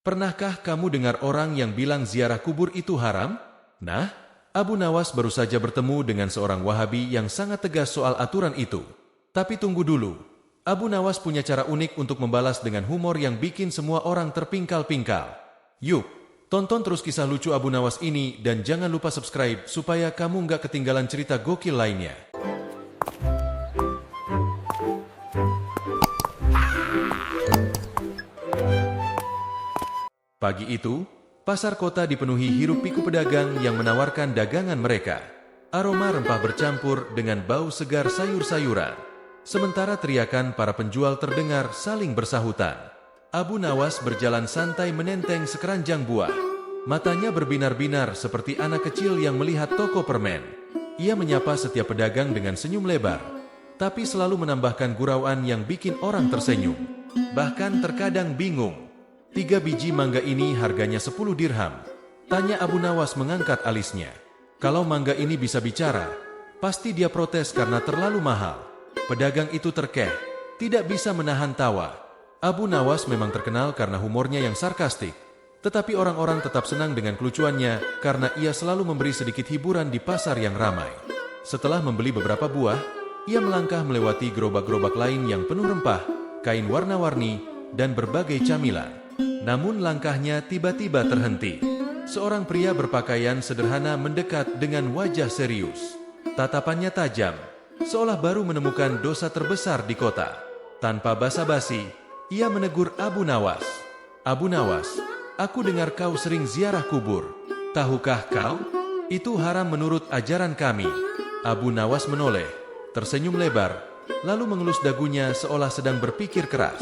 Pernahkah kamu dengar orang yang bilang ziarah kubur itu haram? Nah, Abu Nawas baru saja bertemu dengan seorang Wahabi yang sangat tegas soal aturan itu. Tapi tunggu dulu, Abu Nawas punya cara unik untuk membalas dengan humor yang bikin semua orang terpingkal-pingkal. Yuk, tonton terus kisah lucu Abu Nawas ini dan jangan lupa subscribe supaya kamu nggak ketinggalan cerita gokil lainnya. Pagi itu, pasar kota dipenuhi hiruk-pikuk pedagang yang menawarkan dagangan mereka. Aroma rempah bercampur dengan bau segar sayur-sayuran. Sementara teriakan para penjual terdengar saling bersahutan. Abu Nawas berjalan santai menenteng sekeranjang buah. Matanya berbinar-binar seperti anak kecil yang melihat toko permen. Ia menyapa setiap pedagang dengan senyum lebar, tapi selalu menambahkan gurauan yang bikin orang tersenyum. Bahkan terkadang bingung. 3 biji mangga ini harganya 10 dirham. Tanya Abu Nawas mengangkat alisnya. Kalau mangga ini bisa bicara, pasti dia protes karena terlalu mahal. Pedagang itu terkeh, tidak bisa menahan tawa. Abu Nawas memang terkenal karena humornya yang sarkastik. Tetapi orang-orang tetap senang dengan kelucuannya karena ia selalu memberi sedikit hiburan di pasar yang ramai. Setelah membeli beberapa buah, ia melangkah melewati gerobak-gerobak lain yang penuh rempah, kain warna-warni, dan berbagai camilan. Namun langkahnya tiba-tiba terhenti. Seorang pria berpakaian sederhana mendekat dengan wajah serius. Tatapannya tajam, seolah baru menemukan dosa terbesar di kota. Tanpa basa-basi, ia menegur Abu Nawas. Abu Nawas, aku dengar kau sering ziarah kubur. Tahukah kau? Itu haram menurut ajaran kami. Abu Nawas menoleh, tersenyum lebar, lalu mengelus dagunya seolah sedang berpikir keras.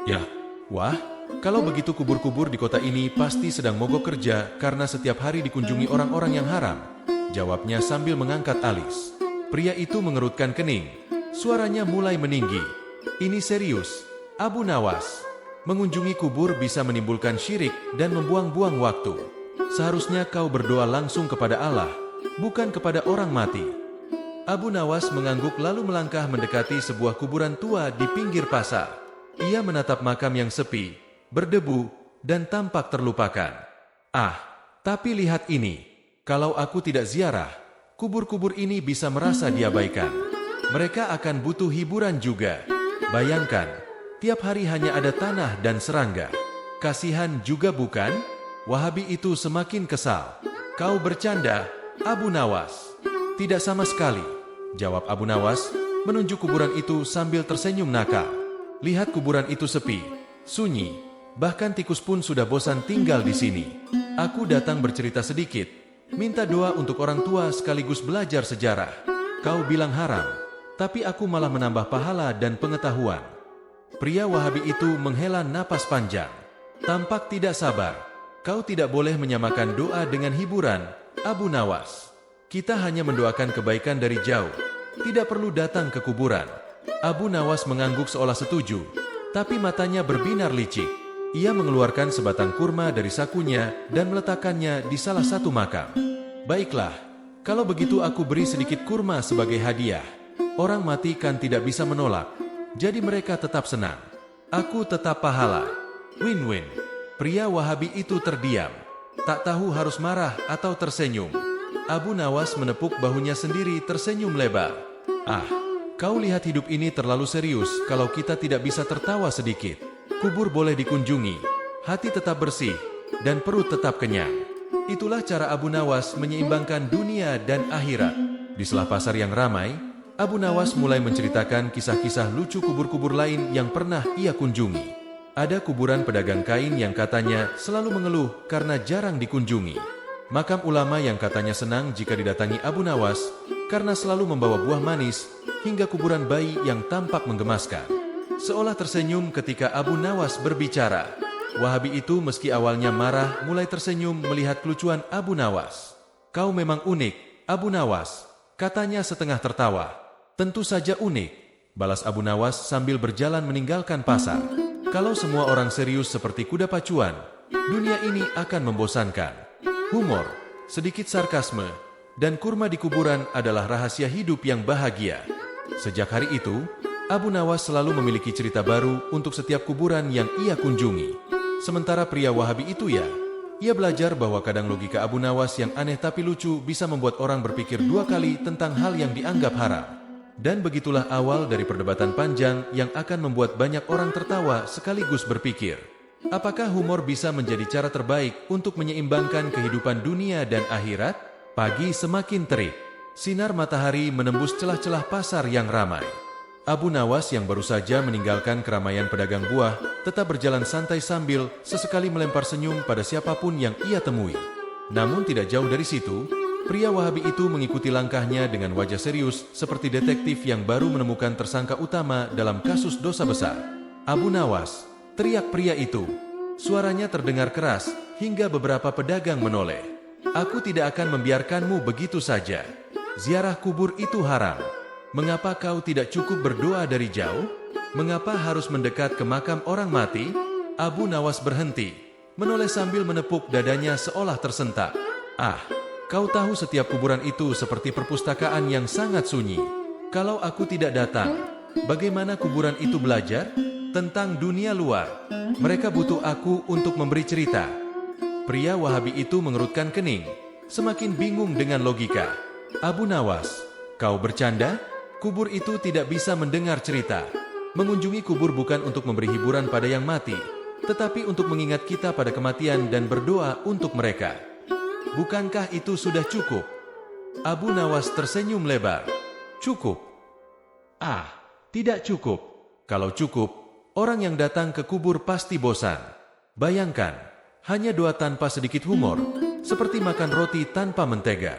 Ya. Wah, kalau begitu kubur-kubur di kota ini pasti sedang mogok kerja karena setiap hari dikunjungi orang-orang yang haram. Jawabnya sambil mengangkat alis. Pria itu mengerutkan kening. Suaranya mulai meninggi. Ini serius, Abu Nawas. Mengunjungi kubur bisa menimbulkan syirik dan membuang-buang waktu. Seharusnya kau berdoa langsung kepada Allah, bukan kepada orang mati. Abu Nawas mengangguk lalu melangkah mendekati sebuah kuburan tua di pinggir pasar. Ia menatap makam yang sepi, berdebu, dan tampak terlupakan. Tapi lihat ini. Kalau aku tidak ziarah, kubur-kubur ini bisa merasa diabaikan. Mereka akan butuh hiburan juga. Bayangkan, tiap hari hanya ada tanah dan serangga. Kasihan juga bukan? Wahabi itu semakin kesal. Kau bercanda, Abu Nawas? Tidak sama sekali, jawab Abu Nawas, menunjuk kuburan itu sambil tersenyum nakal. Lihat kuburan itu sepi, sunyi, bahkan tikus pun sudah bosan tinggal di sini. Aku datang bercerita sedikit, minta doa untuk orang tua sekaligus belajar sejarah. Kau bilang haram, tapi aku malah menambah pahala dan pengetahuan. Pria Wahabi itu menghela napas panjang. Tampak tidak sabar. Kau tidak boleh menyamakan doa dengan hiburan, Abu Nawas. Kita hanya mendoakan kebaikan dari jauh, tidak perlu datang ke kuburan. Abu Nawas mengangguk seolah setuju, tapi matanya berbinar licik. Ia mengeluarkan sebatang kurma dari sakunya dan meletakkannya di salah satu makam. Baiklah, kalau begitu aku beri sedikit kurma sebagai hadiah. Orang mati kan tidak bisa menolak, jadi mereka tetap senang. Aku tetap pahala. Win-win. Pria Wahabi itu terdiam, tak tahu harus marah atau tersenyum. Abu Nawas menepuk bahunya sendiri tersenyum lebar. Kau lihat hidup ini terlalu serius kalau kita tidak bisa tertawa sedikit. Kubur boleh dikunjungi, hati tetap bersih, dan perut tetap kenyang. Itulah cara Abu Nawas menyeimbangkan dunia dan akhirat. Di sela pasar yang ramai, Abu Nawas mulai menceritakan kisah-kisah lucu kubur-kubur lain yang pernah ia kunjungi. Ada kuburan pedagang kain yang katanya selalu mengeluh karena jarang dikunjungi. Makam ulama yang katanya senang jika didatangi Abu Nawas karena selalu membawa buah manis, hingga kuburan bayi yang tampak menggemaskan. Seolah tersenyum ketika Abu Nawas berbicara. Wahabi itu meski awalnya marah mulai tersenyum melihat kelucuan Abu Nawas. Kau memang unik, Abu Nawas, katanya setengah tertawa. Tentu saja unik, balas Abu Nawas sambil berjalan meninggalkan pasar. Kalau semua orang serius seperti kuda pacuan, dunia ini akan membosankan. Humor, sedikit sarkasme, dan kurma di kuburan adalah rahasia hidup yang bahagia. Sejak hari itu, Abu Nawas selalu memiliki cerita baru untuk setiap kuburan yang ia kunjungi. Sementara pria Wahabi itu ya, ia belajar bahwa kadang logika Abu Nawas yang aneh tapi lucu bisa membuat orang berpikir dua kali tentang hal yang dianggap haram. Dan begitulah awal dari perdebatan panjang yang akan membuat banyak orang tertawa sekaligus berpikir, apakah humor bisa menjadi cara terbaik untuk menyeimbangkan kehidupan dunia dan akhirat? Pagi semakin terik. Sinar matahari menembus celah-celah pasar yang ramai. Abu Nawas yang baru saja meninggalkan keramaian pedagang buah tetap berjalan santai sambil sesekali melempar senyum pada siapapun yang ia temui. Namun tidak jauh dari situ, pria Wahabi itu mengikuti langkahnya dengan wajah serius seperti detektif yang baru menemukan tersangka utama dalam kasus dosa besar. Abu Nawas, teriak pria itu. Suaranya terdengar keras hingga beberapa pedagang menoleh. Aku tidak akan membiarkanmu begitu saja. Ziarah kubur itu haram. Mengapa kau tidak cukup berdoa dari jauh? Mengapa harus mendekat ke makam orang mati? Abu Nawas berhenti, menoleh sambil menepuk dadanya seolah tersentak. Ah, kau tahu setiap kuburan itu seperti perpustakaan yang sangat sunyi. Kalau aku tidak datang, bagaimana kuburan itu belajar tentang dunia luar? Mereka butuh aku untuk memberi cerita. Pria Wahabi itu mengerutkan kening, semakin bingung dengan logika. Abu Nawas, kau bercanda? Kubur itu tidak bisa mendengar cerita. Mengunjungi kubur bukan untuk memberi hiburan pada yang mati, tetapi untuk mengingat kita pada kematian dan berdoa untuk mereka. Bukankah itu sudah cukup? Abu Nawas tersenyum lebar. Cukup? Ah, tidak cukup. Kalau cukup, orang yang datang ke kubur pasti bosan. Bayangkan, hanya doa tanpa sedikit humor, seperti makan roti tanpa mentega.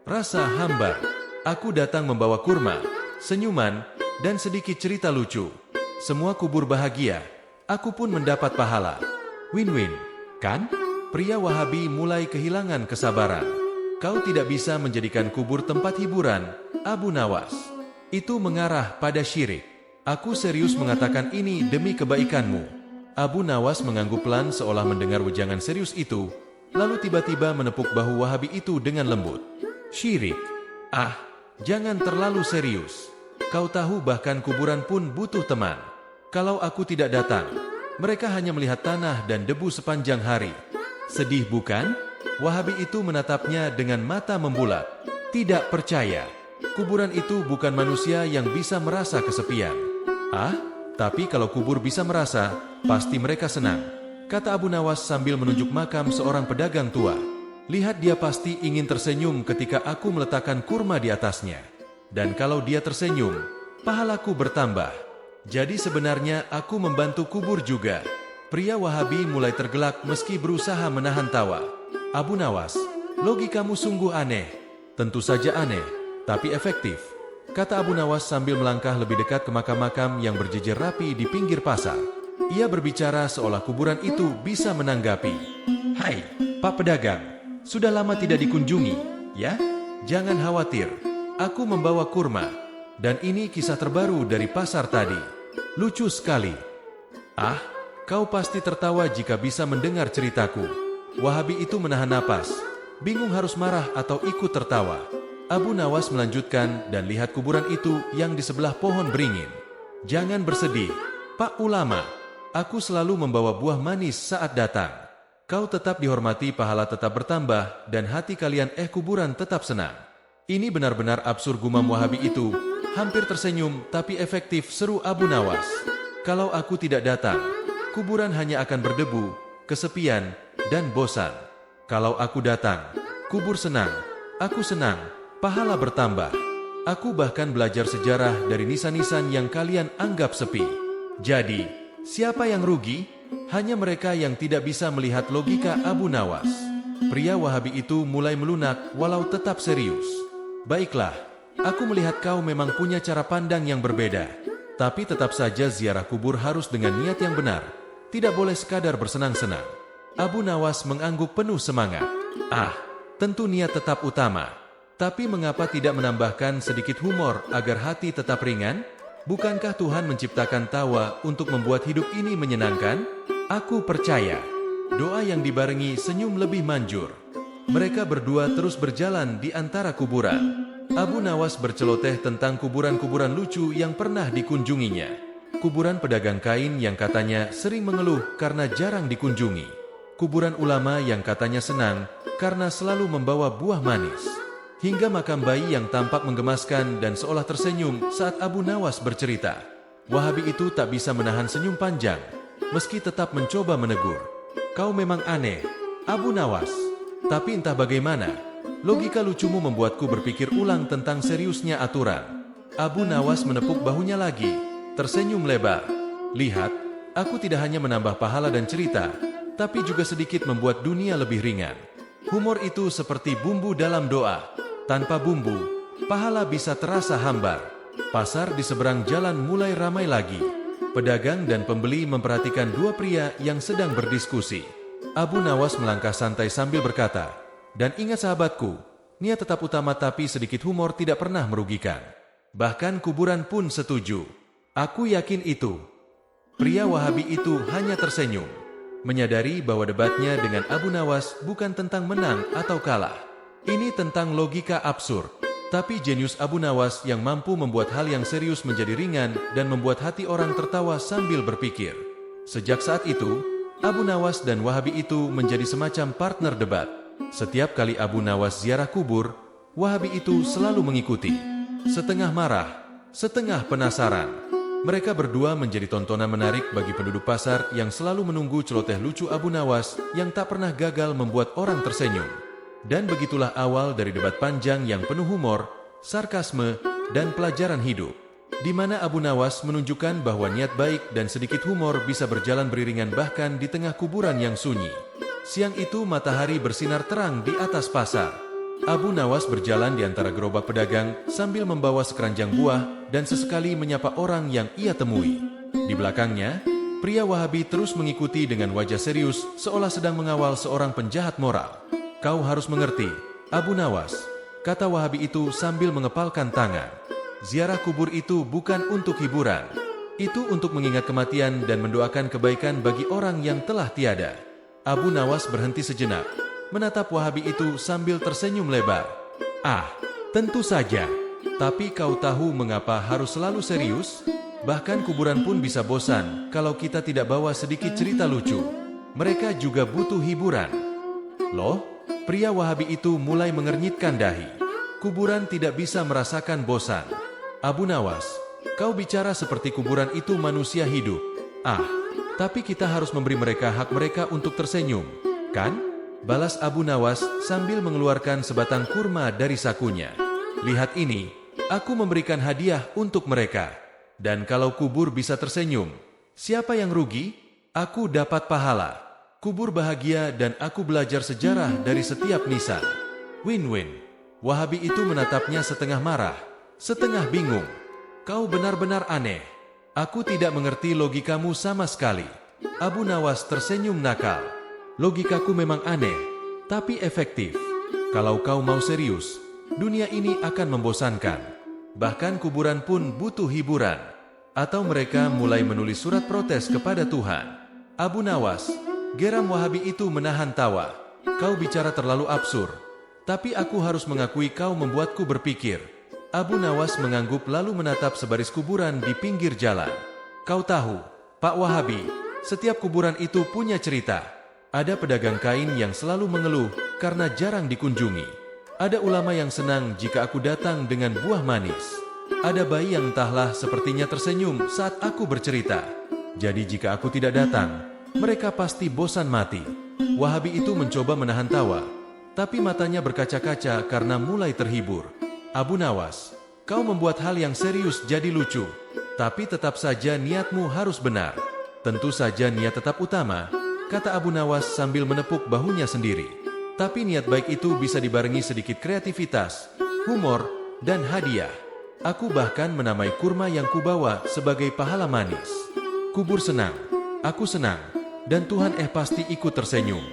Rasa hambar. Aku datang membawa kurma, senyuman, dan sedikit cerita lucu. Semua kubur bahagia. Aku pun mendapat pahala. Win-win, kan? Pria Wahabi mulai kehilangan kesabaran. Kau tidak bisa menjadikan kubur tempat hiburan, Abu Nawas. Itu mengarah pada syirik. Aku serius mengatakan ini demi kebaikanmu. Abu Nawas mengangguk pelan seolah mendengar wejangan serius itu, lalu tiba-tiba menepuk bahu Wahabi itu dengan lembut. Syirik? Ah, jangan terlalu serius. Kau tahu bahkan kuburan pun butuh teman. Kalau aku tidak datang, mereka hanya melihat tanah dan debu sepanjang hari. Sedih bukan? Wahabi itu menatapnya dengan mata membulat. Tidak percaya. Kuburan itu bukan manusia yang bisa merasa kesepian. Ah, tapi kalau kubur bisa merasa, pasti mereka senang, kata Abu Nawas sambil menunjuk makam seorang pedagang tua. Lihat, dia pasti ingin tersenyum ketika aku meletakkan kurma di atasnya. Dan kalau dia tersenyum, pahalaku bertambah. Jadi sebenarnya aku membantu kubur juga. Pria Wahabi mulai tergelak meski berusaha menahan tawa. Abu Nawas, logikamu sungguh aneh. Tentu saja aneh, tapi efektif, kata Abu Nawas sambil melangkah lebih dekat ke makam-makam yang berjejer rapi di pinggir pasar. Ia berbicara seolah kuburan itu bisa menanggapi. Hai, Pak Pedagang, sudah lama tidak dikunjungi, ya? Jangan khawatir, aku membawa kurma. Dan ini kisah terbaru dari pasar tadi. Lucu sekali. Ah, kau pasti tertawa jika bisa mendengar ceritaku. Wahabi itu menahan napas, bingung harus marah atau ikut tertawa. Abu Nawas melanjutkan dan lihat kuburan itu yang di sebelah pohon beringin. Jangan bersedih, Pak Ulama. Aku selalu membawa buah manis saat datang. Kau tetap dihormati, pahala tetap bertambah, dan hati kalian kuburan tetap senang. Ini benar-benar absurd, gumam Wahabi itu. Hampir tersenyum, tapi efektif, seru Abu Nawas. Kalau aku tidak datang, kuburan hanya akan berdebu, kesepian, dan bosan. Kalau aku datang, kubur senang, aku senang, pahala bertambah. Aku bahkan belajar sejarah dari nisan-nisan yang kalian anggap sepi. Jadi, siapa yang rugi? Hanya mereka yang tidak bisa melihat logika Abu Nawas. Pria Wahabi itu mulai melunak walau tetap serius. Baiklah, aku melihat kau memang punya cara pandang yang berbeda. Tapi tetap saja ziarah kubur harus dengan niat yang benar. Tidak boleh sekadar bersenang-senang. Abu Nawas mengangguk penuh semangat. Ah, tentu niat tetap utama. Tapi mengapa tidak menambahkan sedikit humor agar hati tetap ringan? Bukankah Tuhan menciptakan tawa untuk membuat hidup ini menyenangkan? Aku percaya. Doa yang dibarengi senyum lebih manjur. Mereka berdua terus berjalan di antara kuburan. Abu Nawas berceloteh tentang kuburan-kuburan lucu yang pernah dikunjunginya. Kuburan pedagang kain yang katanya sering mengeluh karena jarang dikunjungi. Kuburan ulama yang katanya senang karena selalu membawa buah manis. Hingga makam bayi yang tampak menggemaskan dan seolah tersenyum saat Abu Nawas bercerita. Wahabi itu tak bisa menahan senyum panjang, meski tetap mencoba menegur. Kau memang aneh, Abu Nawas. Tapi entah bagaimana, logika lucumu membuatku berpikir ulang tentang seriusnya aturan. Abu Nawas menepuk bahunya lagi, tersenyum lebar. Lihat, aku tidak hanya menambah pahala dan cerita, tapi juga sedikit membuat dunia lebih ringan. Humor itu seperti bumbu dalam doa. Tanpa bumbu, pahala bisa terasa hambar. Pasar di seberang jalan mulai ramai lagi. Pedagang dan pembeli memperhatikan dua pria yang sedang berdiskusi. Abu Nawas melangkah santai sambil berkata, "Dan ingat sahabatku, niat tetap utama tapi sedikit humor tidak pernah merugikan." Bahkan kuburan pun setuju. Aku yakin itu. Pria Wahabi itu hanya tersenyum, menyadari bahwa debatnya dengan Abu Nawas bukan tentang menang atau kalah. Ini tentang logika absurd. Tapi jenius Abu Nawas yang mampu membuat hal yang serius menjadi ringan dan membuat hati orang tertawa sambil berpikir. Sejak saat itu, Abu Nawas dan Wahabi itu menjadi semacam partner debat. Setiap kali Abu Nawas ziarah kubur, Wahabi itu selalu mengikuti. Setengah marah, setengah penasaran. Mereka berdua menjadi tontonan menarik bagi penduduk pasar yang selalu menunggu celoteh lucu Abu Nawas yang tak pernah gagal membuat orang tersenyum. Dan begitulah awal dari debat panjang yang penuh humor, sarkasme, dan pelajaran hidup. Di mana Abu Nawas menunjukkan bahwa niat baik dan sedikit humor bisa berjalan beriringan bahkan di tengah kuburan yang sunyi. Siang itu matahari bersinar terang di atas pasar. Abu Nawas berjalan di antara gerobak pedagang sambil membawa sekeranjang buah dan sesekali menyapa orang yang ia temui. Di belakangnya, pria Wahabi terus mengikuti dengan wajah serius seolah sedang mengawal seorang penjahat moral. Kau harus mengerti, Abu Nawas, kata Wahabi itu sambil mengepalkan tangan. Ziarah kubur itu bukan untuk hiburan. Itu untuk mengingat kematian dan mendoakan kebaikan bagi orang yang telah tiada. Abu Nawas berhenti sejenak, menatap Wahabi itu sambil tersenyum lebar. Ah, tentu saja. Tapi kau tahu mengapa harus selalu serius? Bahkan kuburan pun bisa bosan kalau kita tidak bawa sedikit cerita lucu. Mereka juga butuh hiburan. Loh? Pria Wahabi itu mulai mengernyitkan dahi. Kuburan tidak bisa merasakan bosan. Abu Nawas, kau bicara seperti kuburan itu manusia hidup. Ah, tapi kita harus memberi mereka hak mereka untuk tersenyum, kan? Balas Abu Nawas sambil mengeluarkan sebatang kurma dari sakunya. Lihat ini, aku memberikan hadiah untuk mereka. Dan kalau kubur bisa tersenyum, siapa yang rugi? Aku dapat pahala. Kubur bahagia dan aku belajar sejarah dari setiap nisan. Win-win. Wahabi itu menatapnya setengah marah, setengah bingung. Kau benar-benar aneh. Aku tidak mengerti logikamu sama sekali. Abu Nawas tersenyum nakal. Logikaku memang aneh, tapi efektif. Kalau kau mau serius, dunia ini akan membosankan. Bahkan kuburan pun butuh hiburan. Atau mereka mulai menulis surat protes kepada Tuhan. Abu Nawas, geram Wahabi itu menahan tawa. Kau bicara terlalu absurd. Tapi aku harus mengakui kau membuatku berpikir. Abu Nawas mengangguk lalu menatap sebaris kuburan di pinggir jalan. Kau tahu, Pak Wahabi, setiap kuburan itu punya cerita. Ada pedagang kain yang selalu mengeluh karena jarang dikunjungi. Ada ulama yang senang jika aku datang dengan buah manis. Ada bayi yang entahlah sepertinya tersenyum saat aku bercerita. Jadi jika aku tidak datang, mereka pasti bosan mati. Wahabi itu mencoba menahan tawa, tapi matanya berkaca-kaca karena mulai terhibur. Abu Nawas, kau membuat hal yang serius jadi lucu. Tapi tetap saja niatmu harus benar. Tentu saja niat tetap utama, kata Abu Nawas sambil menepuk bahunya sendiri. Tapi niat baik itu bisa dibarengi sedikit kreativitas, humor, dan hadiah. Aku bahkan menamai kurma yang kubawa sebagai pahala manis. Kubur senang, aku senang. Dan Tuhan pasti ikut tersenyum.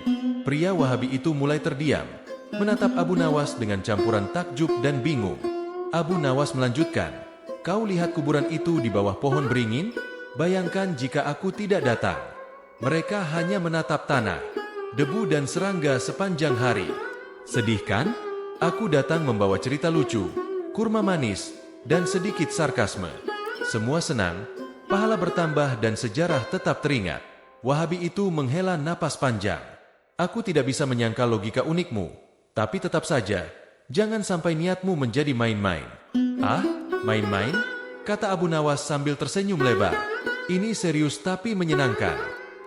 Pria Wahabi itu mulai terdiam, menatap Abu Nawas dengan campuran takjub dan bingung. Abu Nawas melanjutkan, kau lihat kuburan itu di bawah pohon beringin? Bayangkan jika aku tidak datang. Mereka hanya menatap tanah, debu dan serangga sepanjang hari. Sedih kan? Aku datang membawa cerita lucu, kurma manis, dan sedikit sarkasme. Semua senang, Pahala bertambah dan sejarah tetap teringat. Wahabi itu menghela napas panjang. Aku tidak bisa menyangkal logika unikmu, tapi tetap saja, jangan sampai niatmu menjadi main-main. Ah, main-main? Kata Abu Nawas sambil tersenyum lebar. Ini serius tapi menyenangkan.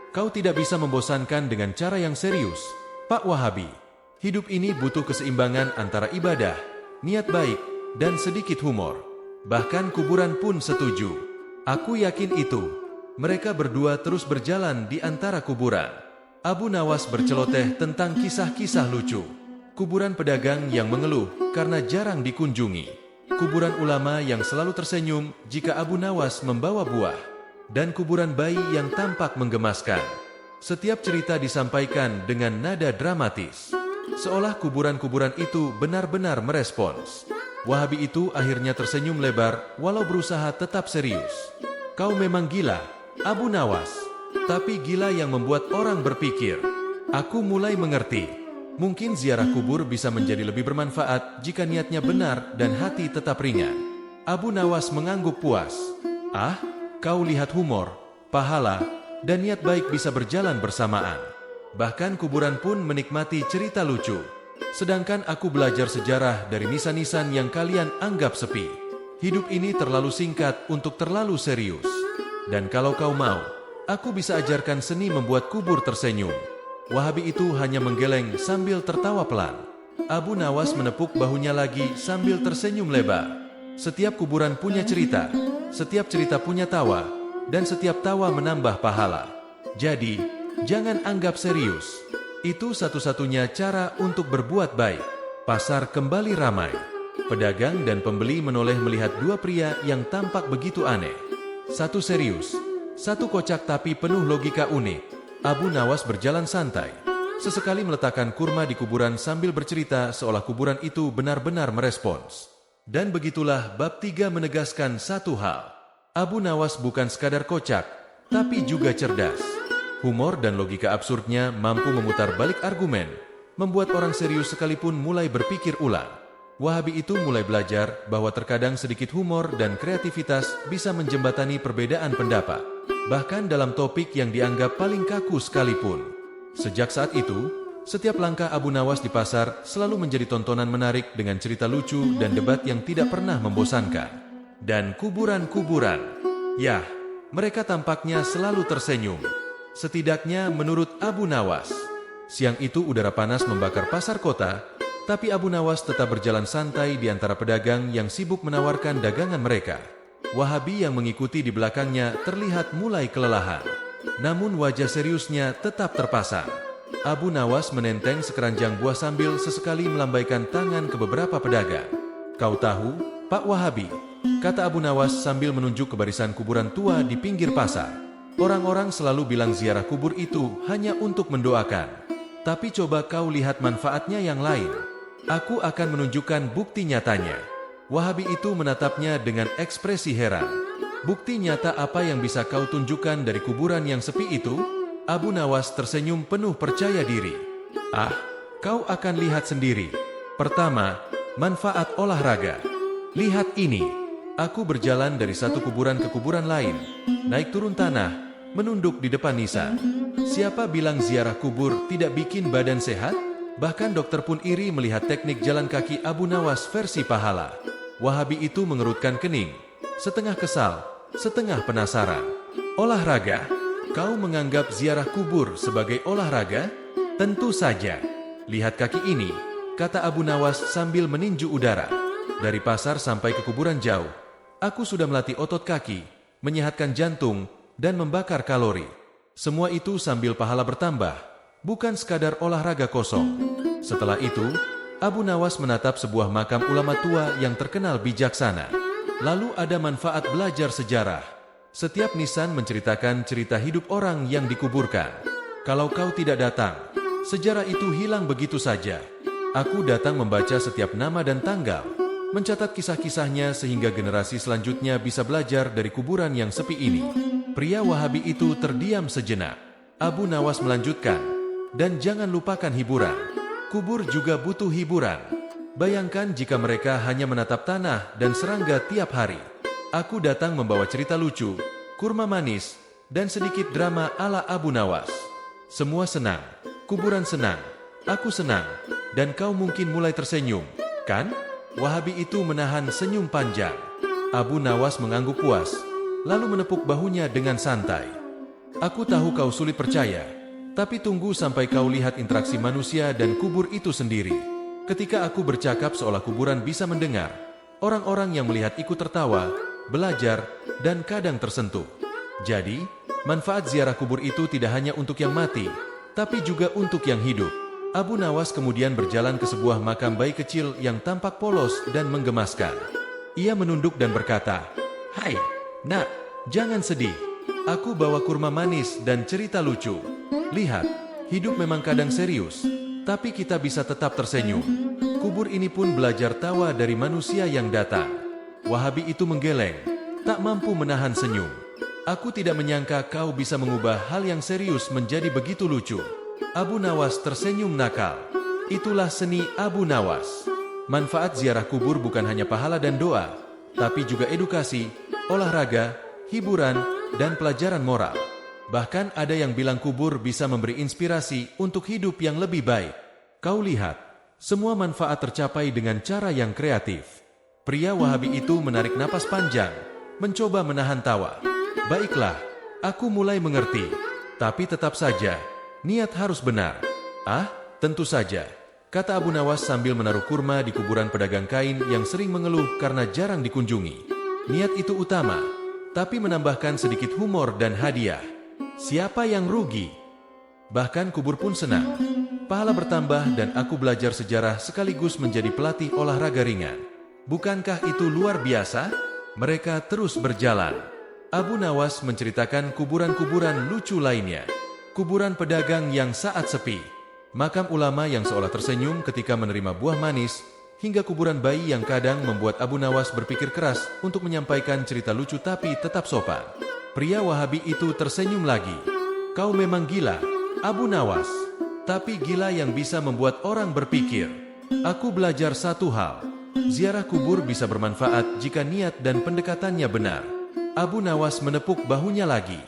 Kau tidak bisa membosankan dengan cara yang serius, Pak Wahabi. Hidup ini butuh keseimbangan antara ibadah, niat baik, dan sedikit humor. Bahkan kuburan pun setuju. Aku yakin itu. Mereka berdua terus berjalan di antara kuburan. Abu Nawas berceloteh tentang kisah-kisah lucu. Kuburan pedagang yang mengeluh karena jarang dikunjungi. Kuburan ulama yang selalu tersenyum jika Abu Nawas membawa buah. Dan kuburan bayi yang tampak menggemaskan. Setiap cerita disampaikan dengan nada dramatis. Seolah kuburan-kuburan itu benar-benar merespons. Wahabi itu akhirnya tersenyum lebar walau berusaha tetap serius. Kau memang gila, Abu Nawas. Tapi gila yang membuat orang berpikir. Aku mulai mengerti. Mungkin ziarah kubur bisa menjadi lebih bermanfaat jika niatnya benar dan hati tetap ringan. Abu Nawas mengangguk puas. Ah, kau lihat humor, pahala, dan niat baik bisa berjalan bersamaan. Bahkan kuburan pun menikmati cerita lucu. Sedangkan aku belajar sejarah dari nisan-nisan yang kalian anggap sepi. Hidup ini terlalu singkat untuk terlalu serius. Dan kalau kau mau, aku bisa ajarkan seni membuat kubur tersenyum. Wahabi itu hanya menggeleng sambil tertawa pelan. Abu Nawas menepuk bahunya lagi sambil tersenyum lebar. Setiap kuburan punya cerita, setiap cerita punya tawa, dan setiap tawa menambah pahala. Jadi, jangan anggap serius. Itu satu-satunya cara untuk berbuat baik. Pasar kembali ramai. Pedagang dan pembeli menoleh melihat dua pria yang tampak begitu aneh. Satu serius, satu kocak tapi penuh logika unik. Abu Nawas berjalan santai. Sesekali meletakkan kurma di kuburan sambil bercerita seolah kuburan itu benar-benar merespons. Dan begitulah bab 3 menegaskan satu hal. Abu Nawas bukan sekadar kocak, tapi juga cerdas. Humor dan logika absurdnya mampu memutar balik argumen, membuat orang serius sekalipun mulai berpikir ulang. Wahabi itu mulai belajar bahwa terkadang sedikit humor dan kreativitas bisa menjembatani perbedaan pendapat, bahkan dalam topik yang dianggap paling kaku sekalipun. Sejak saat itu, setiap langkah Abu Nawas di pasar selalu menjadi tontonan menarik dengan cerita lucu dan debat yang tidak pernah membosankan. Dan kuburan-kuburan, ya, mereka tampaknya selalu tersenyum. Setidaknya menurut Abu Nawas. Siang itu udara panas membakar pasar kota, tapi Abu Nawas tetap berjalan santai di antara pedagang yang sibuk menawarkan dagangan mereka. Wahabi yang mengikuti di belakangnya terlihat mulai kelelahan. Namun wajah seriusnya tetap terpasang. Abu Nawas menenteng sekeranjang buah sambil sesekali melambaikan tangan ke beberapa pedagang. Kau tahu, Pak Wahabi, kata Abu Nawas sambil menunjuk ke barisan kuburan tua di pinggir pasar. Orang-orang selalu bilang ziarah kubur itu hanya untuk mendoakan. Tapi coba kau lihat manfaatnya yang lain. Aku akan menunjukkan bukti nyatanya. Wahabi itu menatapnya dengan ekspresi heran. Bukti nyata apa yang bisa kau tunjukkan dari kuburan yang sepi itu? Abu Nawas tersenyum penuh percaya diri. Ah, kau akan lihat sendiri. Pertama, manfaat olahraga. Lihat ini. Aku berjalan dari satu kuburan ke kuburan lain, naik turun tanah, menunduk di depan nisan. Siapa bilang ziarah kubur tidak bikin badan sehat? Bahkan dokter pun iri melihat teknik jalan kaki Abu Nawas versi pahala. Wahabi itu mengerutkan kening, setengah kesal, setengah penasaran. Olahraga? Kau menganggap ziarah kubur sebagai olahraga? Tentu saja. Lihat kaki ini, kata Abu Nawas sambil meninju udara. Dari pasar sampai ke kuburan jauh, aku sudah melatih otot kaki, menyehatkan jantung, dan membakar kalori. Semua itu sambil pahala bertambah, bukan sekadar olahraga kosong. Setelah itu, Abu Nawas menatap sebuah makam ulama tua yang terkenal bijaksana. Lalu ada manfaat belajar sejarah. Setiap nisan menceritakan cerita hidup orang yang dikuburkan. Kalau kau tidak datang, sejarah itu hilang begitu saja. Aku datang membaca setiap nama dan tanggal, mencatat kisah-kisahnya sehingga generasi selanjutnya bisa belajar dari kuburan yang sepi ini. Pria Wahabi itu terdiam sejenak. Abu Nawas melanjutkan, dan jangan lupakan hiburan. Kubur juga butuh hiburan. Bayangkan jika mereka hanya menatap tanah dan serangga tiap hari. Aku datang membawa cerita lucu, kurma manis, dan sedikit drama ala Abu Nawas. Semua senang, kuburan senang, aku senang, dan kau mungkin mulai tersenyum, kan? Wahabi itu menahan senyum panjang. Abu Nawas mengangguk puas, lalu menepuk bahunya dengan santai. Aku tahu kau sulit percaya, tapi tunggu sampai kau lihat interaksi manusia dan kubur itu sendiri. Ketika aku bercakap seolah kuburan bisa mendengar, orang-orang yang melihat ikut tertawa, belajar, dan kadang tersentuh. Jadi, manfaat ziarah kubur itu tidak hanya untuk yang mati, tapi juga untuk yang hidup. Abu Nawas kemudian berjalan ke sebuah makam bayi kecil yang tampak polos dan menggemaskan. Ia menunduk dan berkata, "Hai, nak, jangan sedih. Aku bawa kurma manis dan cerita lucu. Lihat, hidup memang kadang serius, tapi kita bisa tetap tersenyum." Kubur ini pun belajar tawa dari manusia yang datang. Wahabi itu menggeleng, tak mampu menahan senyum. Aku tidak menyangka kau bisa mengubah hal yang serius menjadi begitu lucu. Abu Nawas tersenyum nakal. Itulah seni Abu Nawas. Manfaat ziarah kubur bukan hanya pahala dan doa, tapi juga edukasi, olahraga, hiburan, dan pelajaran moral. Bahkan ada yang bilang kubur bisa memberi inspirasi untuk hidup yang lebih baik. Kau lihat, semua manfaat tercapai dengan cara yang kreatif. Pria Wahabi itu menarik napas panjang, mencoba menahan tawa. Baiklah, aku mulai mengerti. Tapi tetap saja, niat harus benar. Ah, tentu saja, kata Abu Nawas sambil menaruh kurma di kuburan pedagang kain yang sering mengeluh karena jarang dikunjungi. Niat itu utama, tapi menambahkan sedikit humor dan hadiah. Siapa yang rugi? Bahkan kubur pun senang. Pahala bertambah dan aku belajar sejarah sekaligus menjadi pelatih olahraga ringan. Bukankah itu luar biasa? Mereka terus berjalan. Abu Nawas menceritakan kuburan-kuburan lucu lainnya. Kuburan pedagang yang saat sepi, makam ulama yang seolah tersenyum ketika menerima buah manis, hingga kuburan bayi yang kadang membuat Abu Nawas berpikir keras untuk menyampaikan cerita lucu tapi tetap sopan. Pria Wahabi itu tersenyum lagi. Kau memang gila, Abu Nawas. Tapi gila yang bisa membuat orang berpikir. Aku belajar satu hal. Ziarah kubur bisa bermanfaat jika niat dan pendekatannya benar. Abu Nawas menepuk bahunya lagi.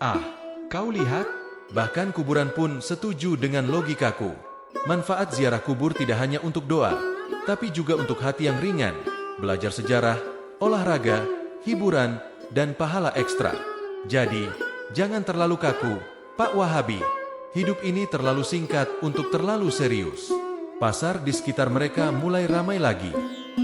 Ah, kau lihat? Bahkan kuburan pun setuju dengan logikaku. Manfaat ziarah kubur tidak hanya untuk doa, tapi juga untuk hati yang ringan, belajar sejarah, olahraga, hiburan, dan pahala ekstra. Jadi, jangan terlalu kaku, Pak Wahabi. Hidup ini terlalu singkat untuk terlalu serius. Pasar di sekitar mereka mulai ramai lagi.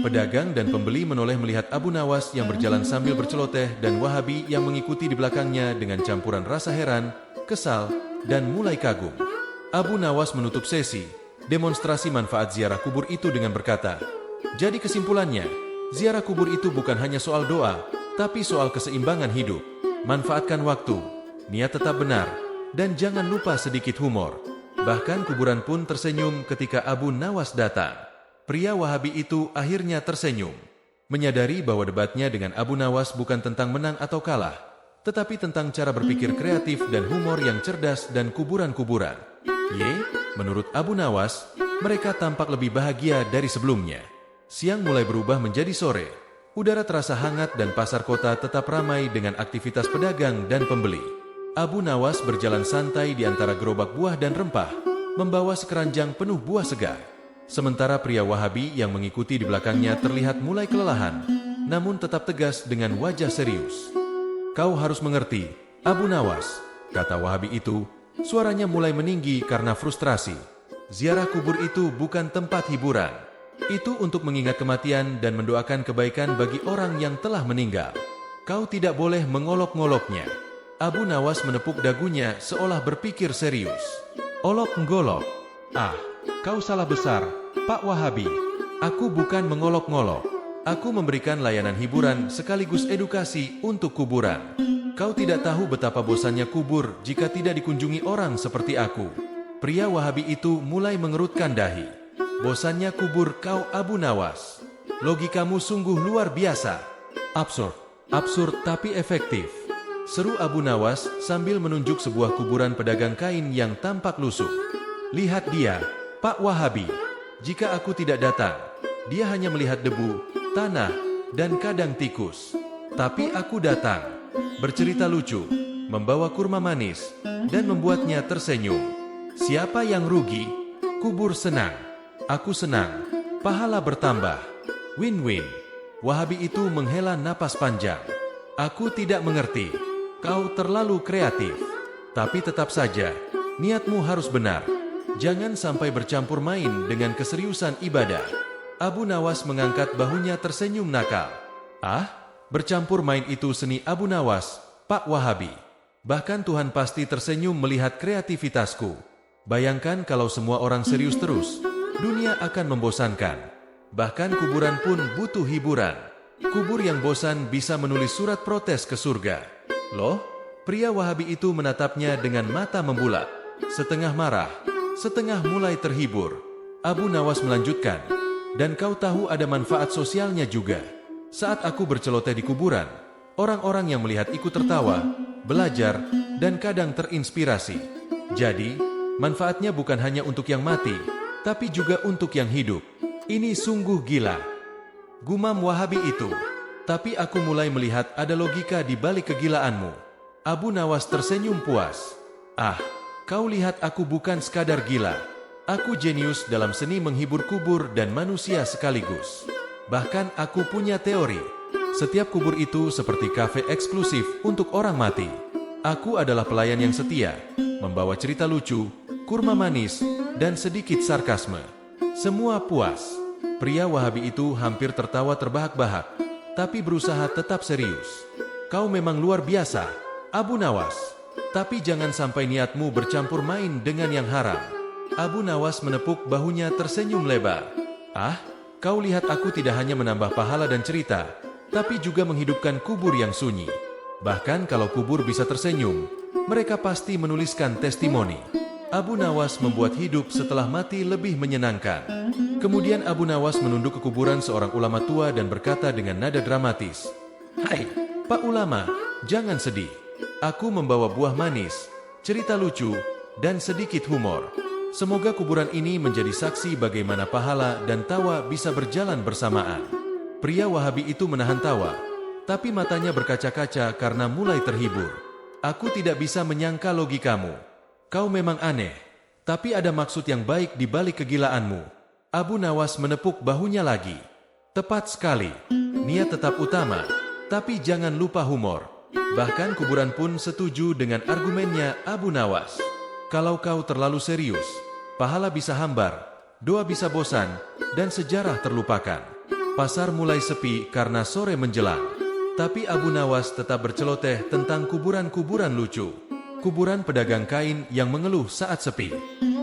Pedagang dan pembeli menoleh melihat Abu Nawas yang berjalan sambil berceloteh dan Wahabi yang mengikuti di belakangnya dengan campuran rasa heran, kesal, dan mulai kagum. Abu Nawas menutup sesi demonstrasi manfaat ziarah kubur itu dengan berkata, "Jadi kesimpulannya, ziarah kubur itu bukan hanya soal doa, tapi soal keseimbangan hidup. Manfaatkan waktu, niat tetap benar, dan jangan lupa sedikit humor." Bahkan kuburan pun tersenyum ketika Abu Nawas datang. Pria Wahabi itu akhirnya tersenyum, menyadari bahwa debatnya dengan Abu Nawas bukan tentang menang atau kalah, tetapi tentang cara berpikir kreatif dan humor yang cerdas dan kuburan-kuburan. Menurut Abu Nawas, mereka tampak lebih bahagia dari sebelumnya. Siang mulai berubah menjadi sore. Udara terasa hangat dan pasar kota tetap ramai dengan aktivitas pedagang dan pembeli. Abu Nawas berjalan santai di antara gerobak buah dan rempah, membawa sekeranjang penuh buah segar. Sementara pria Wahabi yang mengikuti di belakangnya terlihat mulai kelelahan, namun tetap tegas dengan wajah serius. "Kau harus mengerti, Abu Nawas," kata Wahabi itu, suaranya mulai meninggi karena frustrasi. "Ziarah kubur itu bukan tempat hiburan. Itu untuk mengingat kematian dan mendoakan kebaikan bagi orang yang telah meninggal. Kau tidak boleh mengolok-ngoloknya." Abu Nawas menepuk dagunya seolah berpikir serius. "Olok-ngolok? Ah, kau salah besar, Pak Wahabi. Aku bukan mengolok-ngolok. Aku memberikan layanan hiburan sekaligus edukasi untuk kuburan. Kau tidak tahu betapa bosannya kubur jika tidak dikunjungi orang seperti aku." Pria Wahabi itu mulai mengerutkan dahi. "Bosannya kubur kau, Abu Nawas. Logikamu sungguh luar biasa." Absurd tapi efektif," seru Abu Nawas sambil menunjuk sebuah kuburan pedagang kain yang tampak lusuh. "Lihat dia, Pak Wahabi. Jika aku tidak datang, dia hanya melihat debu, tanah, dan kadang tikus. Tapi aku datang. bercerita lucu, membawa kurma manis, dan membuatnya tersenyum. Siapa yang rugi? Kubur senang. Aku senang. Pahala bertambah. Win-win. Wahabi itu menghela napas panjang. Aku tidak mengerti. Kau terlalu kreatif. Tapi tetap saja, niatmu harus benar. Jangan sampai bercampur main dengan keseriusan ibadah. Abu Nawas mengangkat bahunya tersenyum nakal. Ah, bercampur main itu seni Abu Nawas, Pak Wahabi. Bahkan Tuhan pasti tersenyum melihat kreativitasku. Bayangkan kalau semua orang serius terus, dunia akan membosankan. Bahkan kuburan pun butuh hiburan. Kubur yang bosan bisa menulis surat protes ke surga. Loh, pria Wahabi itu menatapnya dengan mata membulat. Setengah marah, setengah mulai terhibur. Abu Nawas melanjutkan, dan kau tahu ada manfaat sosialnya juga. Saat aku berceloteh di kuburan, orang-orang yang melihat ikut tertawa, belajar, dan kadang terinspirasi. Jadi, manfaatnya bukan hanya untuk yang mati, tapi juga untuk yang hidup. Ini sungguh gila. Gumam Wahabi itu. Tapi aku mulai melihat ada logika di balik kegilaanmu. Abu Nawas tersenyum puas. Ah, kau lihat aku bukan sekadar gila. Aku jenius dalam seni menghibur kubur dan manusia sekaligus. Bahkan aku punya teori. Setiap kubur itu seperti kafe eksklusif untuk orang mati. Aku adalah pelayan yang setia, membawa cerita lucu, kurma manis, dan sedikit sarkasme. Semua puas. Pria Wahabi itu hampir tertawa terbahak-bahak, tapi berusaha tetap serius. Kau memang luar biasa, Abu Nawas. Tapi jangan sampai niatmu bercampur main dengan yang haram. Abu Nawas menepuk bahunya tersenyum lebar. Ah, kau lihat aku tidak hanya menambah pahala dan cerita, tapi juga menghidupkan kubur yang sunyi. Bahkan kalau kubur bisa tersenyum, mereka pasti menuliskan testimoni. Abu Nawas membuat hidup setelah mati lebih menyenangkan. Kemudian Abu Nawas menunduk ke kuburan seorang ulama tua dan berkata dengan nada dramatis, "Hai, Pak Ulama, jangan sedih. Aku membawa buah manis, cerita lucu, dan sedikit humor. Semoga kuburan ini menjadi saksi bagaimana pahala dan tawa bisa berjalan bersamaan." Pria Wahabi itu menahan tawa, tapi matanya berkaca-kaca karena mulai terhibur. "Aku tidak bisa menyangka logikamu. Kau memang aneh, tapi ada maksud yang baik di balik kegilaanmu." Abu Nawas menepuk bahunya lagi. "Tepat sekali. Niat tetap utama, tapi jangan lupa humor." Bahkan kuburan pun setuju dengan argumennya Abu Nawas. Kalau kau terlalu serius, pahala bisa hambar, doa bisa bosan, dan sejarah terlupakan. Pasar mulai sepi karena sore menjelang. Tapi Abu Nawas tetap berceloteh tentang kuburan-kuburan lucu. Kuburan pedagang kain yang mengeluh saat sepi.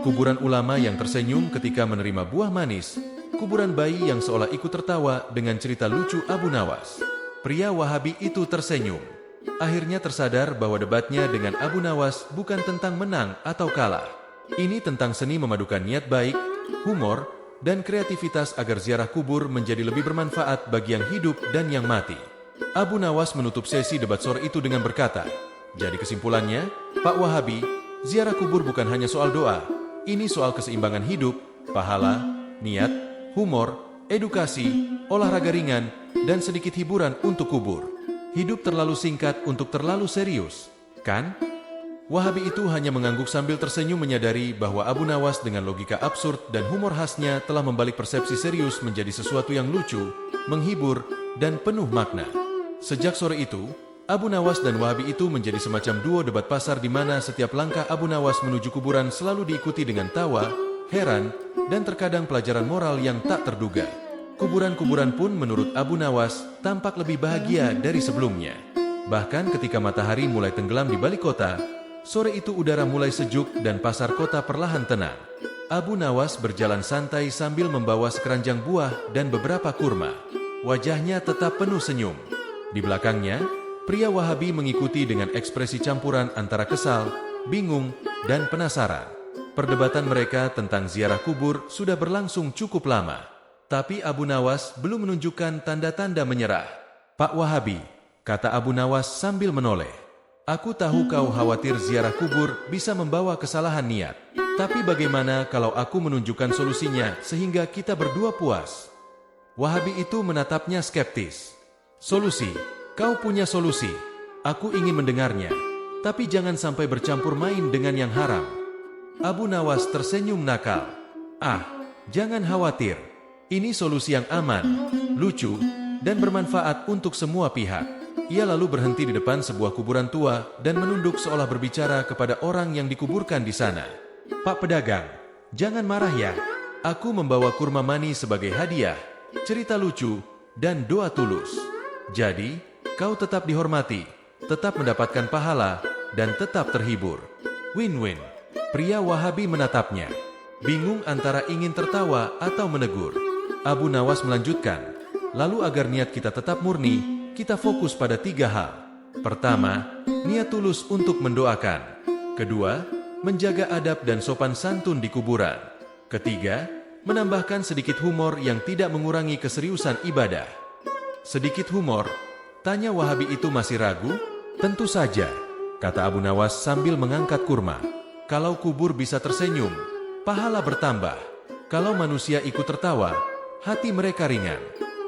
Kuburan ulama yang tersenyum ketika menerima buah manis. Kuburan bayi yang seolah ikut tertawa dengan cerita lucu Abu Nawas. Pria Wahabi itu tersenyum. Akhirnya tersadar bahwa debatnya dengan Abu Nawas bukan tentang menang atau kalah. Ini tentang seni memadukan niat baik, humor, dan kreativitas agar ziarah kubur menjadi lebih bermanfaat bagi yang hidup dan yang mati. Abu Nawas menutup sesi debat sore itu dengan berkata, "Jadi kesimpulannya, Pak Wahabi, ziarah kubur bukan hanya soal doa. Ini soal keseimbangan hidup, pahala, niat, humor, edukasi, olahraga ringan, dan sedikit hiburan untuk kubur. Hidup terlalu singkat untuk terlalu serius, kan?" Wahabi itu hanya mengangguk sambil tersenyum menyadari bahwa Abu Nawas dengan logika absurd dan humor khasnya telah membalik persepsi serius menjadi sesuatu yang lucu, menghibur, dan penuh makna. Sejak sore itu, Abu Nawas dan Wahabi itu menjadi semacam duo debat pasar di mana setiap langkah Abu Nawas menuju kuburan selalu diikuti dengan tawa, heran, dan terkadang pelajaran moral yang tak terduga. Kuburan-kuburan pun menurut Abu Nawas tampak lebih bahagia dari sebelumnya. Bahkan ketika matahari mulai tenggelam di balik kota, sore itu udara mulai sejuk dan pasar kota perlahan tenang. Abu Nawas berjalan santai sambil membawa sekeranjang buah dan beberapa kurma. Wajahnya tetap penuh senyum. Di belakangnya, pria Wahabi mengikuti dengan ekspresi campuran antara kesal, bingung, dan penasaran. Perdebatan mereka tentang ziarah kubur sudah berlangsung cukup lama. Tapi Abu Nawas belum menunjukkan tanda-tanda menyerah. "Pak Wahabi," kata Abu Nawas sambil menoleh, "aku tahu kau khawatir ziarah kubur bisa membawa kesalahan niat. Tapi bagaimana kalau aku menunjukkan solusinya sehingga kita berdua puas?" Wahabi itu menatapnya skeptis. "Solusi? Kau punya solusi?" Aku ingin mendengarnya, tapi jangan sampai bercampur main dengan yang haram. Abu Nawas tersenyum nakal. Ah, jangan khawatir. Ini solusi yang aman, lucu, dan bermanfaat untuk semua pihak. Ia lalu berhenti di depan sebuah kuburan tua dan menunduk seolah berbicara kepada orang yang dikuburkan di sana. Pak pedagang, jangan marah ya. Aku membawa kurma mani sebagai hadiah, cerita lucu, dan doa tulus. Jadi, kau tetap dihormati, tetap mendapatkan pahala, dan tetap terhibur. Win-win. Pria Wahabi menatapnya, bingung antara ingin tertawa atau menegur. Abu Nawas melanjutkan, lalu agar niat kita tetap murni, kita fokus pada 3 hal. Pertama, niat tulus untuk mendoakan. Kedua, menjaga adab dan sopan santun di kuburan. Ketiga, menambahkan sedikit humor yang tidak mengurangi keseriusan ibadah. Sedikit humor? Tanya Wahabi itu masih ragu? Tentu saja, kata Abu Nawas sambil mengangkat kurma. Kalau kubur bisa tersenyum, pahala bertambah. Kalau manusia ikut tertawa, hati mereka ringan.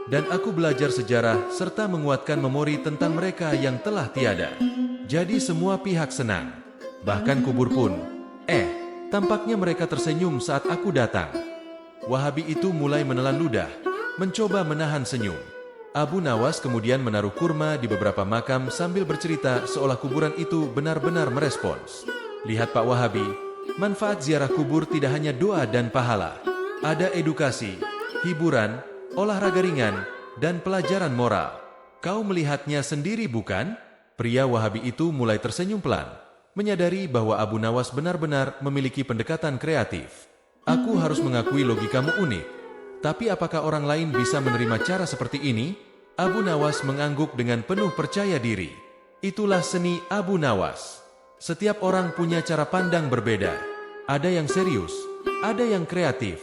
Dan aku belajar sejarah serta menguatkan memori tentang mereka yang telah tiada. Jadi semua pihak senang. Bahkan kubur pun. Tampaknya mereka tersenyum saat aku datang. Wahabi itu mulai menelan ludah, mencoba menahan senyum. Abu Nawas kemudian menaruh kurma di beberapa makam sambil bercerita seolah kuburan itu benar-benar merespons. Lihat Pak Wahabi, manfaat ziarah kubur tidak hanya doa dan pahala. Ada edukasi, hiburan, olahraga ringan, dan pelajaran moral. Kau melihatnya sendiri bukan? Pria Wahabi itu mulai tersenyum pelan, menyadari bahwa Abu Nawas benar-benar memiliki pendekatan kreatif. Aku harus mengakui logikamu unik. Tapi apakah orang lain bisa menerima cara seperti ini? Abu Nawas mengangguk dengan penuh percaya diri. Itulah seni Abu Nawas. Setiap orang punya cara pandang berbeda. Ada yang serius, ada yang kreatif.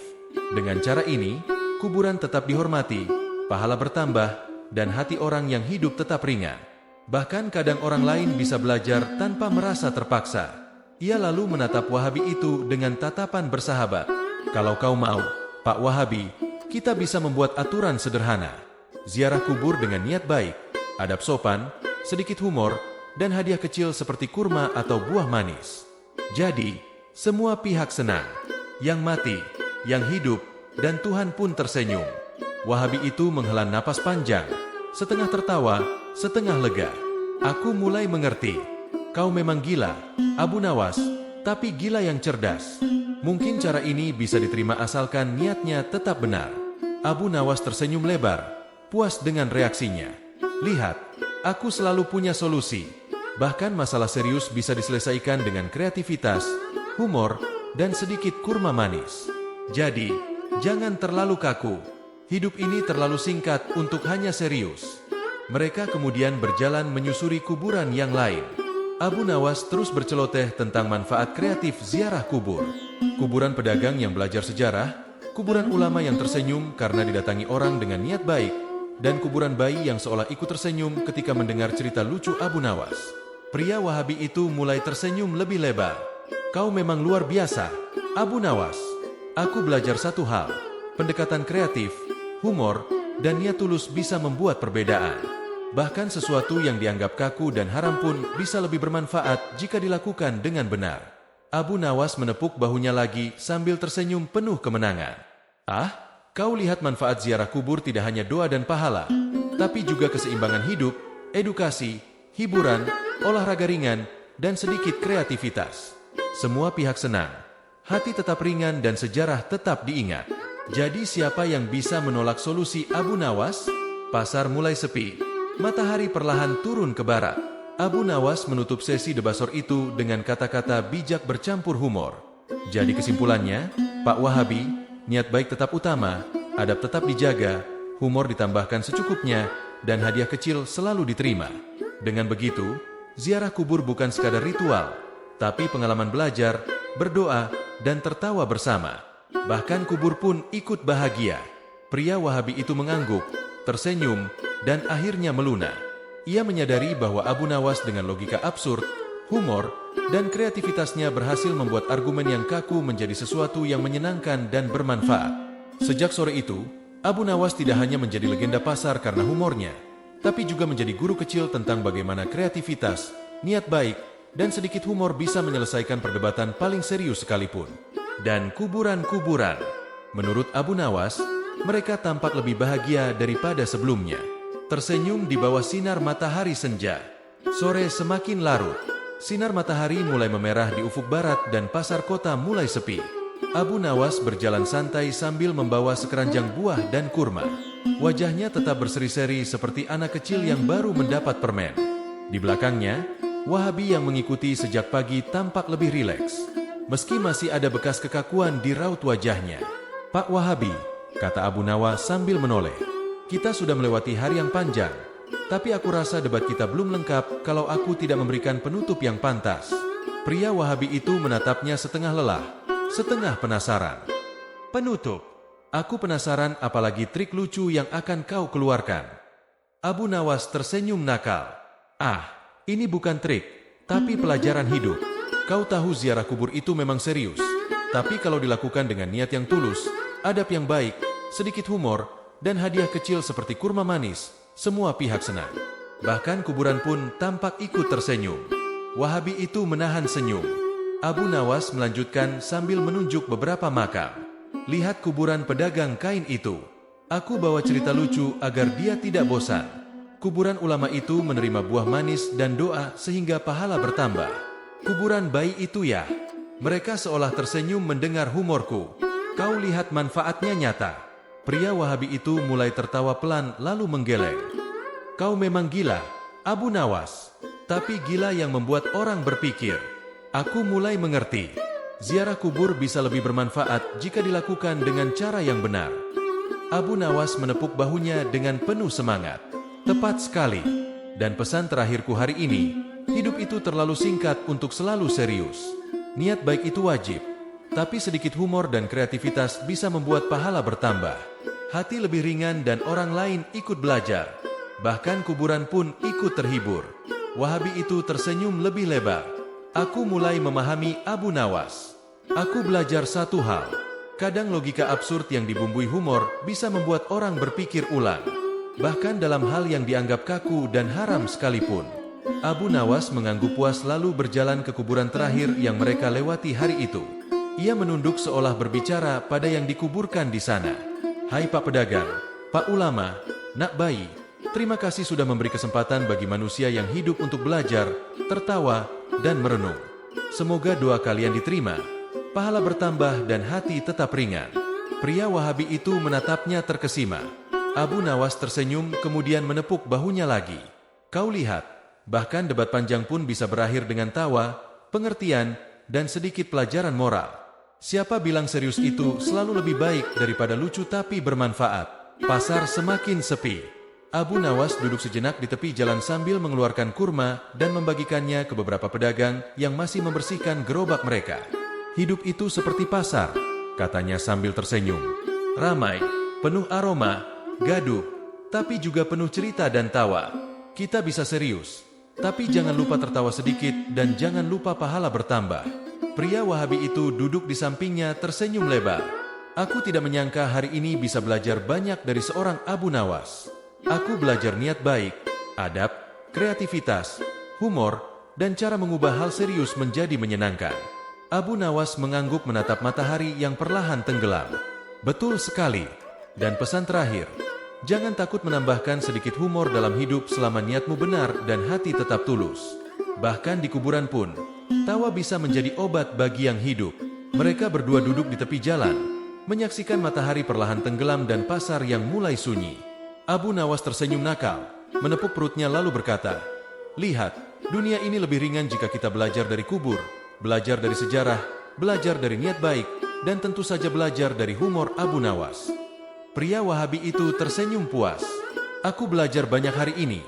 Dengan cara ini, kuburan tetap dihormati, pahala bertambah, dan hati orang yang hidup tetap ringan. Bahkan kadang orang lain bisa belajar tanpa merasa terpaksa. Ia lalu menatap Wahabi itu dengan tatapan bersahabat. Kalau kau mau, Pak Wahabi, kita bisa membuat aturan sederhana. Ziarah kubur dengan niat baik, adab sopan, sedikit humor, dan hadiah kecil seperti kurma atau buah manis. Jadi, semua pihak senang. Yang mati, yang hidup, dan Tuhan pun tersenyum. Wahabi itu menghela napas panjang, setengah tertawa, setengah lega. Aku mulai mengerti. Kau memang gila, Abu Nawas, tapi gila yang cerdas. Mungkin cara ini bisa diterima asalkan niatnya tetap benar. Abu Nawas tersenyum lebar, puas dengan reaksinya. Lihat, aku selalu punya solusi. Bahkan masalah serius bisa diselesaikan dengan kreativitas, humor, dan sedikit kurma manis. Jadi, jangan terlalu kaku. Hidup ini terlalu singkat untuk hanya serius. Mereka kemudian berjalan menyusuri kuburan yang lain. Abu Nawas terus berceloteh tentang manfaat kreatif ziarah kubur. Kuburan pedagang yang belajar sejarah, kuburan ulama yang tersenyum karena didatangi orang dengan niat baik, dan kuburan bayi yang seolah ikut tersenyum ketika mendengar cerita lucu Abu Nawas. Pria Wahabi itu mulai tersenyum lebih lebar. Kau memang luar biasa, Abu Nawas. Aku belajar satu hal, pendekatan kreatif, humor, dan niat tulus bisa membuat perbedaan. Bahkan sesuatu yang dianggap kaku dan haram pun bisa lebih bermanfaat jika dilakukan dengan benar. Abu Nawas menepuk bahunya lagi sambil tersenyum penuh kemenangan. Ah, kau lihat manfaat ziarah kubur tidak hanya doa dan pahala, tapi juga keseimbangan hidup, edukasi, hiburan, olahraga ringan, dan sedikit kreativitas. Semua pihak senang. Hati tetap ringan dan sejarah tetap diingat. Jadi siapa yang bisa menolak solusi Abu Nawas? Pasar mulai sepi. Matahari perlahan turun ke barat. Abu Nawas menutup sesi debasor itu dengan kata-kata bijak bercampur humor. Jadi kesimpulannya, Pak Wahabi, niat baik tetap utama, adab tetap dijaga, humor ditambahkan secukupnya, dan hadiah kecil selalu diterima. Dengan begitu, ziarah kubur bukan sekadar ritual, tapi pengalaman belajar, berdoa, dan tertawa bersama. Bahkan kubur pun ikut bahagia. Pria Wahabi itu mengangguk, tersenyum, dan akhirnya melunak. Ia menyadari bahwa Abu Nawas dengan logika absurd, humor, dan kreativitasnya berhasil membuat argumen yang kaku menjadi sesuatu yang menyenangkan dan bermanfaat. Sejak sore itu, Abu Nawas tidak hanya menjadi legenda pasar karena humornya, tapi juga menjadi guru kecil tentang bagaimana kreativitas, niat baik, dan sedikit humor bisa menyelesaikan perdebatan paling serius sekalipun. Dan kuburan-kuburan. Menurut Abu Nawas, mereka tampak lebih bahagia daripada sebelumnya. Tersenyum di bawah sinar matahari senja. Sore semakin larut. Sinar matahari mulai memerah di ufuk barat dan pasar kota mulai sepi. Abu Nawas berjalan santai sambil membawa sekeranjang buah dan kurma. Wajahnya tetap berseri-seri seperti anak kecil yang baru mendapat permen. Di belakangnya, Wahabi yang mengikuti sejak pagi tampak lebih rileks. Meski masih ada bekas kekakuan di raut wajahnya. "Pak Wahabi," kata Abu Nawas sambil menoleh. "Kita sudah melewati hari yang panjang. Tapi aku rasa debat kita belum lengkap kalau aku tidak memberikan penutup yang pantas." Pria Wahabi itu menatapnya setengah lelah, setengah penasaran. "Penutup? Aku penasaran apalagi trik lucu yang akan kau keluarkan." Abu Nawas tersenyum nakal. "Ah, ini bukan trik, tapi pelajaran hidup. Kau tahu ziarah kubur itu memang serius. Tapi kalau dilakukan dengan niat yang tulus, adab yang baik, sedikit humor, dan hadiah kecil seperti kurma manis, semua pihak senang." Bahkan kuburan pun tampak ikut tersenyum. Wahabi itu menahan senyum. Abu Nawas melanjutkan sambil menunjuk beberapa makam. "Lihat kuburan pedagang kain itu. Aku bawa cerita lucu agar dia tidak bosan. Kuburan ulama itu menerima buah manis dan doa sehingga pahala bertambah. Kuburan bayi itu ya." Mereka seolah tersenyum mendengar humorku. "Kau lihat manfaatnya nyata." Pria Wahabi itu mulai tertawa pelan lalu menggeleng. "Kau memang gila, Abu Nawas. Tapi gila yang membuat orang berpikir. Aku mulai mengerti. Ziarah kubur bisa lebih bermanfaat jika dilakukan dengan cara yang benar." Abu Nawas menepuk bahunya dengan penuh semangat. "Tepat sekali. Dan pesan terakhirku hari ini, hidup itu terlalu singkat untuk selalu serius. Niat baik itu wajib, tapi sedikit humor dan kreativitas bisa membuat pahala bertambah. Hati lebih ringan dan orang lain ikut belajar. Bahkan kuburan pun ikut terhibur." Wahabi itu tersenyum lebih lebar. "Aku mulai memahami Abu Nawas. Aku belajar satu hal. Kadang logika absurd yang dibumbui humor bisa membuat orang berpikir ulang. Bahkan dalam hal yang dianggap kaku dan haram sekalipun." Abu Nawas mengangguk puas lalu berjalan ke kuburan terakhir yang mereka lewati hari itu. Ia menunduk seolah berbicara pada yang dikuburkan di sana. "Hai Pak Pedagang, Pak Ulama, Nak Bayi, terima kasih sudah memberi kesempatan bagi manusia yang hidup untuk belajar, tertawa, dan merenung. Semoga doa kalian diterima, pahala bertambah dan hati tetap ringan." Pria Wahabi itu menatapnya terkesima. Abu Nawas tersenyum kemudian menepuk bahunya lagi. "Kau lihat, bahkan debat panjang pun bisa berakhir dengan tawa, pengertian, dan sedikit pelajaran moral. Siapa bilang serius itu selalu lebih baik daripada lucu tapi bermanfaat?" Pasar semakin sepi. Abu Nawas duduk sejenak di tepi jalan sambil mengeluarkan kurma dan membagikannya ke beberapa pedagang yang masih membersihkan gerobak mereka. "Hidup itu seperti pasar," katanya sambil tersenyum. "Ramai, penuh aroma, gaduh, tapi juga penuh cerita dan tawa. Kita bisa serius, tapi jangan lupa tertawa sedikit dan jangan lupa pahala bertambah." Pria Wahabi itu duduk di sampingnya tersenyum lebar. "Aku tidak menyangka hari ini bisa belajar banyak dari seorang Abu Nawas. Aku belajar niat baik, adab, kreativitas, humor, dan cara mengubah hal serius menjadi menyenangkan." Abu Nawas mengangguk menatap matahari yang perlahan tenggelam. "Betul sekali. Dan pesan terakhir, jangan takut menambahkan sedikit humor dalam hidup selama niatmu benar dan hati tetap tulus. Bahkan di kuburan pun, tawa bisa menjadi obat bagi yang hidup." Mereka berdua duduk di tepi jalan, menyaksikan matahari perlahan tenggelam dan pasar yang mulai sunyi. Abu Nawas tersenyum nakal, menepuk perutnya lalu berkata, "Lihat, dunia ini lebih ringan jika kita belajar dari kubur, belajar dari sejarah, belajar dari niat baik, dan tentu saja belajar dari humor Abu Nawas." Pria Wahabi itu tersenyum puas. "Aku belajar banyak hari ini,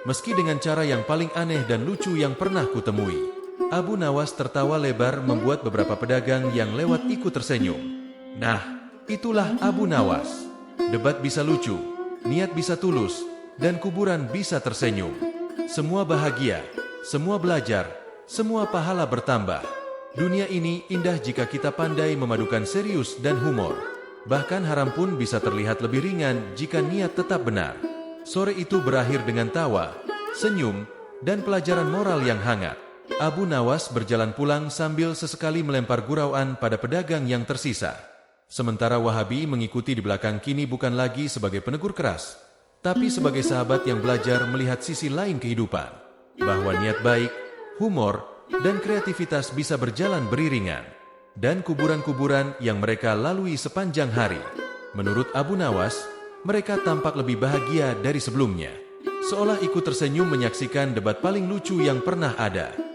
meski dengan cara yang paling aneh dan lucu yang pernah kutemui." Abu Nawas tertawa lebar membuat beberapa pedagang yang lewat ikut tersenyum. Nah, itulah Abu Nawas. Debat bisa lucu, niat bisa tulus, dan kuburan bisa tersenyum. Semua bahagia, semua belajar, semua pahala bertambah. Dunia ini indah jika kita pandai memadukan serius dan humor. Bahkan haram pun bisa terlihat lebih ringan jika niat tetap benar. Sore itu berakhir dengan tawa, senyum, dan pelajaran moral yang hangat. Abu Nawas berjalan pulang sambil sesekali melempar gurauan pada pedagang yang tersisa. Sementara Wahabi mengikuti di belakang kini bukan lagi sebagai penegur keras, tapi sebagai sahabat yang belajar melihat sisi lain kehidupan. Bahwa niat baik, humor, dan kreativitas bisa berjalan beriringan. Dan kuburan-kuburan yang mereka lalui sepanjang hari. Menurut Abu Nawas, mereka tampak lebih bahagia dari sebelumnya. Seolah ikut tersenyum menyaksikan debat paling lucu yang pernah ada.